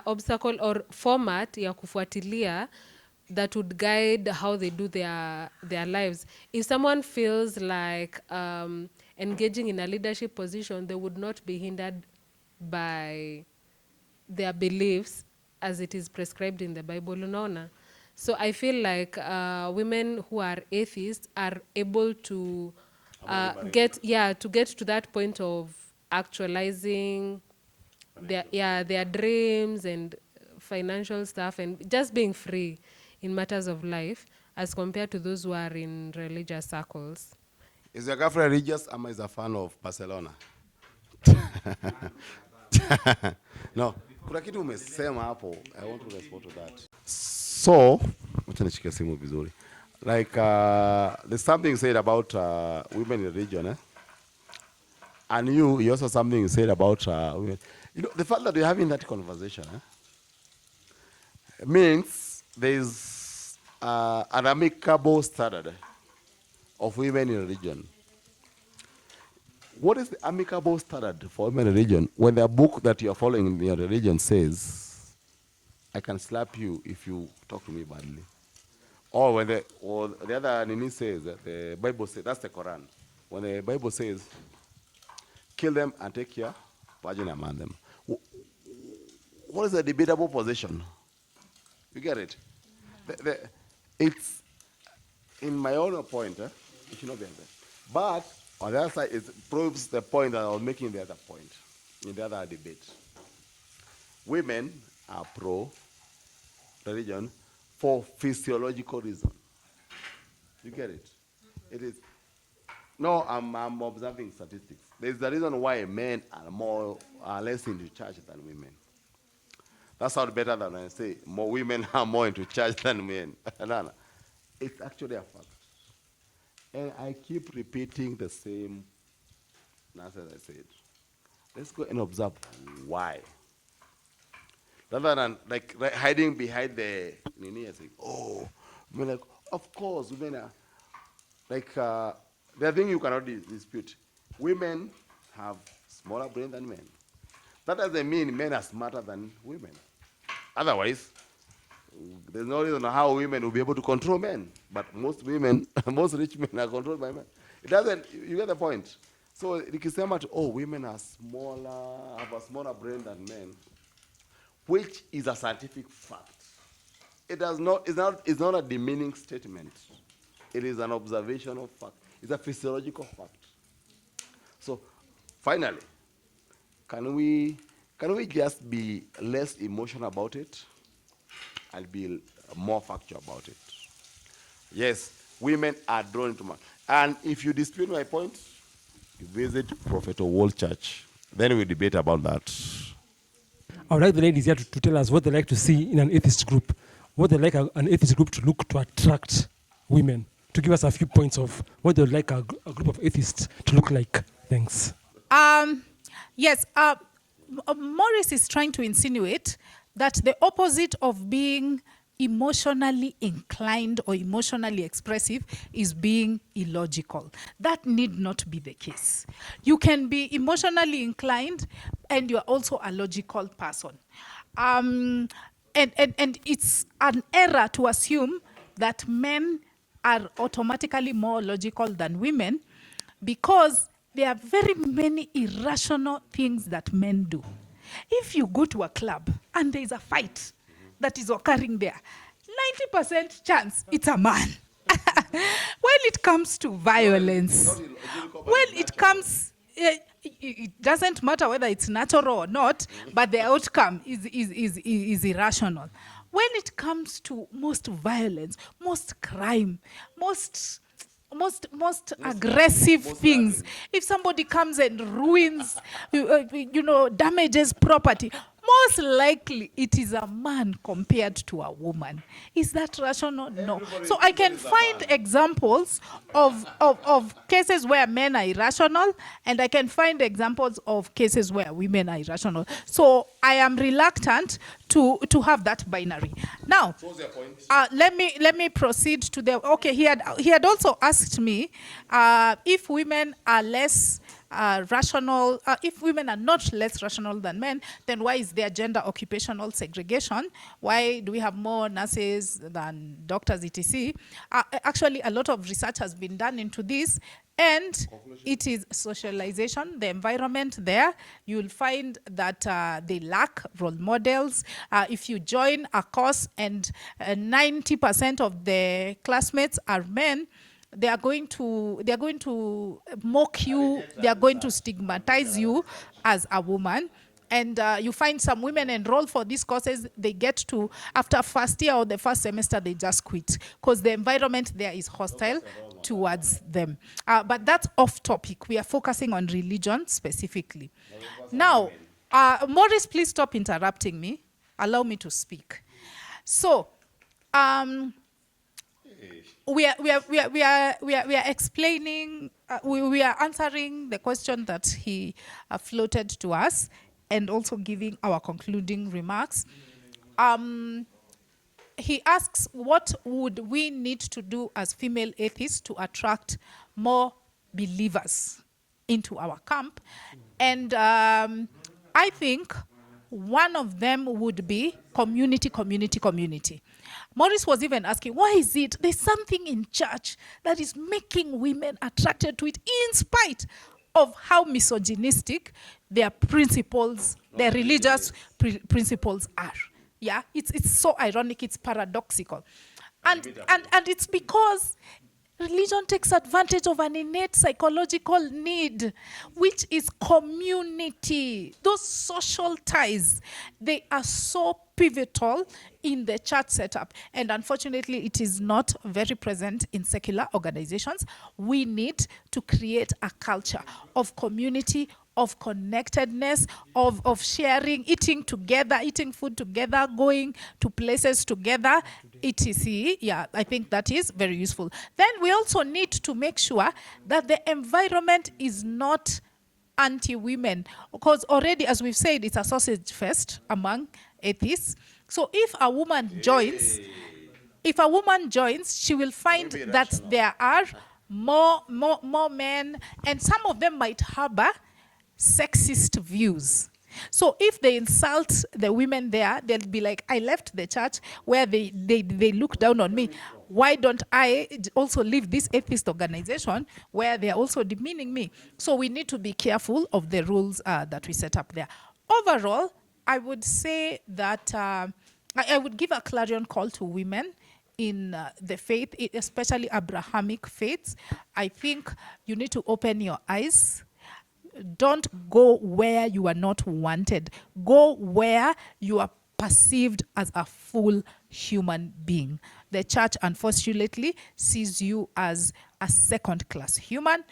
obstacle or format ya kufuatilia that would guide how they do their lives. If someone feels like engaging in a leadership position, they would not be hindered by their beliefs as it is prescribed in the Bible, unaona. So I feel like women who are atheists are able to get to that point of actualizing their dreams and financial stuff and just being free in matters of life as compared to those who are in religious circles. Is your girlfriend religious? Ama is a fan of Barcelona? No, kuna kitu umesema hapo. I want to respond to that. So, wacha nishike simu vizuri. Like, there's something said about women in religion, eh? And you also something you said about women. You know, the fact that you're having that conversation means there's an amicable standard of women in religion. What is the amicable standard for women in religion when the book that you're following in your religion says, I can slap you if you talk to me badly? Or when the other Nini says, the Bible says, that's the Quran. When the Bible says, kill them and take your virgin among them. What is the debatable position? You get it? It's, in my own point, it should not be like that. But on the other side, it proves the point that I was making the other point, in the other debate. Women are pro-religion for physiological reasons. You get it? It is. No, I'm observing statistics. There's the reason why men are less into church than women. That sounds better than when I say more women are more into church than men. No. It's actually a fact. And I keep repeating the same nonsense I said. Let's go and observe why. Rather than like hiding behind the nini and saying, oh, women like, of course, women are like the thing you cannot dispute. Women have smaller brain than men. That doesn't mean men are smarter than women. Otherwise, there's no reason how women will be able to control men. But most women, most rich men are controlled by men. It doesn't, you get the point. So nikisema tu, oh, women are smaller, have a smaller brain than men, which is a scientific fact. It's not a demeaning statement. It is an observational fact. It's a physiological fact. So finally, can we just be less emotional about it? I'll be more factual about it. Yes, women are drawn into man. And if you dispute my point, you visit Prophet World Church. Then we debate about that. I would like the ladies here to tell us what they like to see in an atheist group, what they like an atheist group to look to attract women, to give us a few points of what they would like a group of atheists to look like. Thanks. Yes, Morris is trying to insinuate that the opposite of being emotionally inclined or emotionally expressive is being illogical. That need not be the case. You can be emotionally inclined and you're also a logical person. And it's an error to assume that men are automatically more logical than women, because there are very many irrational things that men do. If you go to a club and there is a fight that is occurring there, 90% chance it's a man. When it comes to violence, it doesn't matter whether it's natural or not, but the outcome is irrational. When it comes to most violence, most crime, most aggressive things, if somebody comes and ruins, damages property, most likely it is a man compared to a woman. Is that rational? No. So I can find examples of cases where men are irrational, and I can find examples of cases where women are irrational. So I am reluctant to have that binary. Now, let me proceed to the. Okay, he had also asked me if women are less rational, if women are not less rational than men, then why is there gender occupational segregation? Why do we have more nurses than doctors, etc.? Actually, a lot of research has been done into this, and it is socialization, the environment there. You'll find that they lack role models. If you join a course and 90% of the classmates are men, they are going to mock you, they are going to stigmatize you as a woman. And you find some women enroll for these courses, they get to, after first year or the first semester, they just quit because the environment there is hostile towards them. But that's off topic. We are focusing on religion specifically. Now, Maurice, please stop interrupting me. Allow me to speak. So, we are explaining, we are answering the question that he floated to us, and also giving our concluding remarks. He asks, what would we need to do as female atheists to attract more believers into our camp? And I think one of them would be community. Maurice was even asking, why is it there's something in church that is making women attracted to it in spite of how misogynistic their principles, their religious principles are? Yeah, it's so ironic, it's paradoxical. And it's because religion takes advantage of an innate psychological need, which is community. Those social ties, they are so pivotal in the church setup. And unfortunately, it is not very present in secular organizations. We need to create a culture of community, of connectedness, of sharing, eating together, eating food together, going to places together, etc. Yeah, I think that is very useful. Then we also need to make sure that the environment is not anti-women, because already, as we've said, it's a sausage fest among atheists. So if a woman joins, she will find be that rational. there are more men, and some of them might harbor sexist views. So if they insult the women there, they'll be like, I left the church where they look down on me. Why don't I also leave this atheist organization where they're also demeaning me? So we need to be careful of the rules that we set up there. Overall, I would say that I would give a clarion call to women in the faith, especially Abrahamic faiths. I think you need to open your eyes. Don't go where you are not wanted. Go where you are perceived as a full human being. The church, unfortunately, sees you as a second-class human.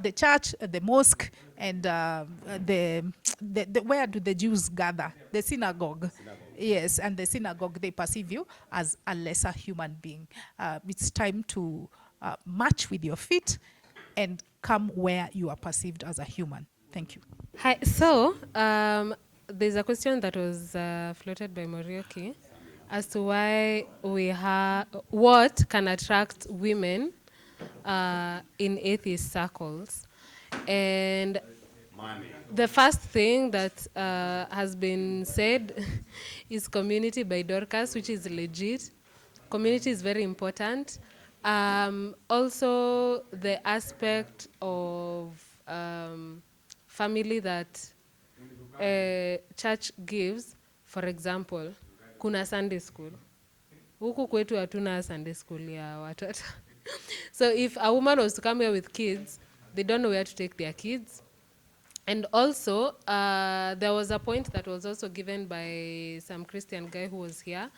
The church, the mosque, and the where do the Jews gather? The synagogue. Yes, and the synagogue, they perceive you as a lesser human being. It's time to march with your feet and come where you are perceived as a human. Thank you. Hi. So there's a question that was floated by Morioki as to why we have what can attract women in atheist circles, and the first thing that has been said is community by Dorcas, which is legit. Community is very important. Also, the aspect of family that church gives. For example, kuna Sunday school. Huku kwetu hatuna Sunday school ya watoto. So if a woman was to come here with kids, they don't know where to take their kids. And also, there was a point that was also given by some Christian guy who was here,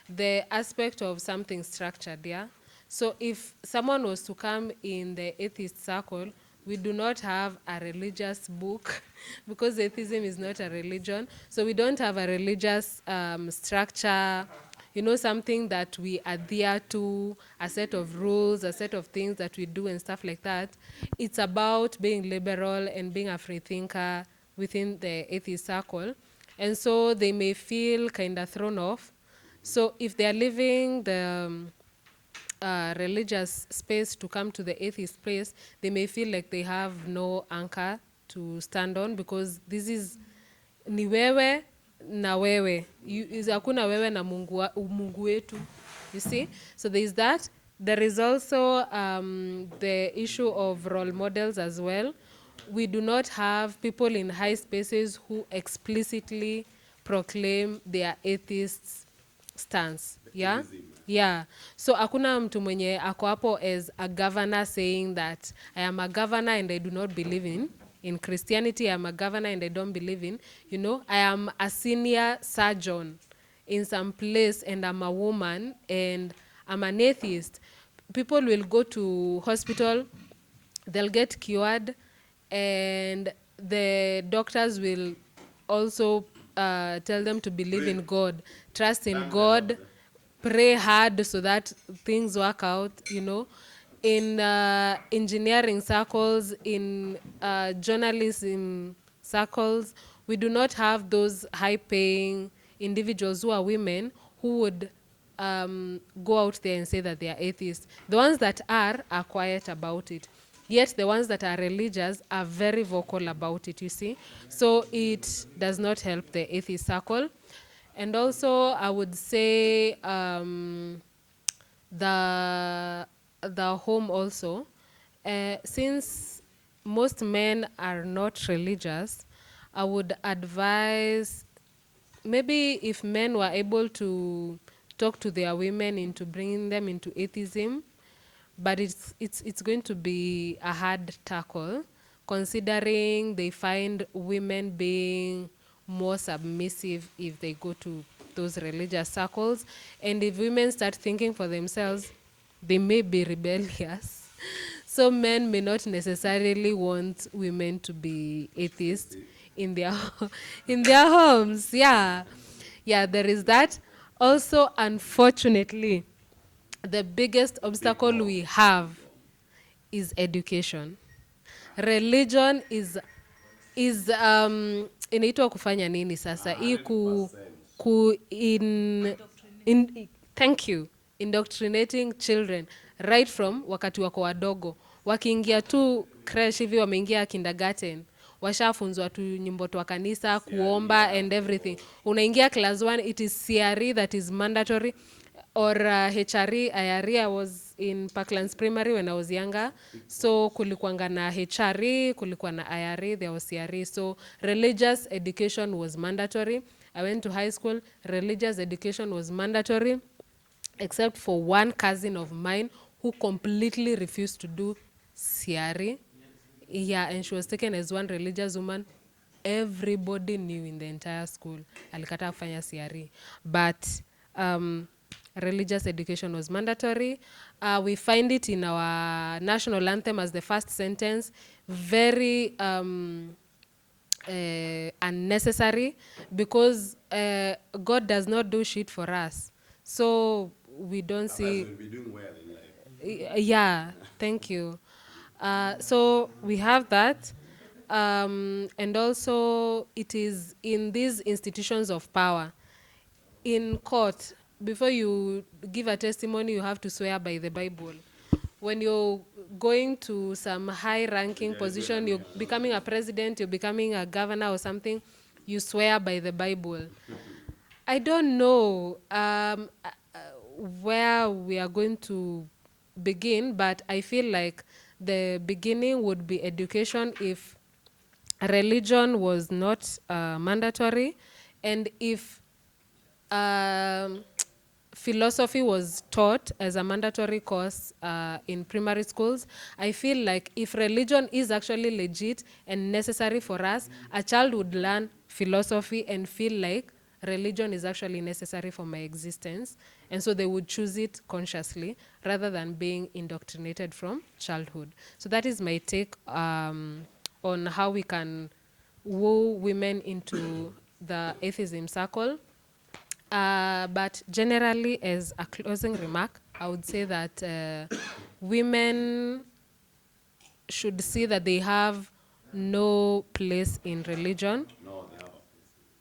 the aspect of something structured, yeah? So if someone was to come in the atheist circle, we do not have a religious book because atheism is not a religion. So we don't have a religious structure, you know, something that we adhere to, a set of rules, a set of things that we do and stuff like that. It's about being liberal and being a free thinker within the atheist circle. And so they may feel kind of thrown off. So if they're leaving the religious space to come to the atheist space, they may feel like they have no anchor to stand on, because this is ni wewe na wewe. Hakuna wewe na Mungu wetu. You see? So there is that. There is also the issue of role models as well. We do not have people in high spaces who explicitly proclaim their atheists stance. Yeah? Yeah. So hakuna mtu mwenye ako hapo as a governor saying that I am a governor and I do not believe in Christianity. I am a governor and I don't believe in, you know, I am a senior surgeon in some place and I'm a woman and I'm an atheist. People will go to hospital, they'll get cured, and the doctors will also tell them to believe in God, trust in God, pray hard so that things work out, you know. In engineering circles, in journalism circles, we do not have those high-paying individuals who are women who would go out there and say that they are atheists. The ones that are quiet about it. Yet the ones that are religious are very vocal about it, you see. So it does not help the atheist circle. And also, I would say the home also. Since most men are not religious, I would advise maybe if men were able to talk to their women into bringing them into atheism, but it's going to be a hard tackle, considering they find women being more submissive if they go to those religious circles. And if women start thinking for themselves, they may be rebellious. So men may not necessarily want women to be atheists in their in their homes. Yeah. Yeah, there is that. Also, unfortunately, the biggest obstacle we have is education. Religion is inaitwa kufanya nini sasa hii ku thank you, indoctrinating children right from wakati wako wadogo, wakiingia tu crash hivi, wameingia kindergarten, washafunzwa tu nyimbo twa kanisa, kuomba and everything. Unaingia class 1, it is CRE that is mandatory, or HRE, IRE. I was in Parklands Primary when I was younger. So kulikuanga na HRE, kulikuwa na IRE, there was CRE. So religious education was mandatory. I went to high school, religious education was mandatory, except for one cousin of mine who completely refused to do CRE. Yeah, and she was taken as one religious woman. Everybody knew in the entire school alikata kufanya CRE. But religious education was mandatory. We find it in our national anthem as the first sentence. Very unnecessary, because God does not do shit for us. So we don't see. We'll be doing well in life. Yeah, thank you. So we have that. And also, it is in these institutions of power. In court, before you give a testimony, you have to swear by the Bible. When you're going to some high-ranking position, you're becoming a president, you're becoming a governor or something, you swear by the Bible. I don't know where we are going to begin, but I feel like the beginning would be education. If religion was not mandatory, and if philosophy was taught as a mandatory course in primary schools, I feel like if religion is actually legit and necessary for us, a child would learn philosophy and feel like religion is actually necessary for my existence, and so they would choose it consciously rather than being indoctrinated from childhood. So that is my take on how we can woo women into the atheism circle. But generally, as a closing remark, I would say that women should see that they have no place in religion.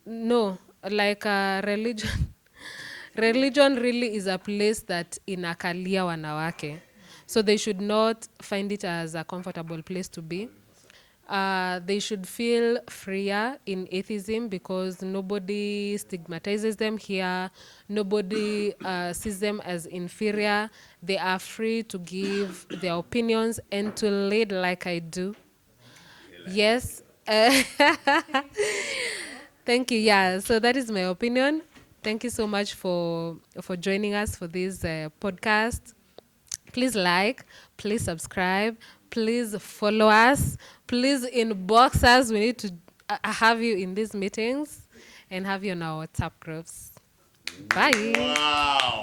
No, like religion. Religion really is a place that inakalia wanawake. So they should not find it as a comfortable place to be. They should feel freer in atheism because nobody stigmatizes them here. Nobody sees them as inferior. They are free to give their opinions and to lead like I do. Yes. Thank you. Yeah. So that is my opinion. Thank you so much for joining us for this podcast. Please like, please subscribe, please follow us, please inbox us. We need to have you in these meetings and have you in our WhatsApp groups. Bye. Wow.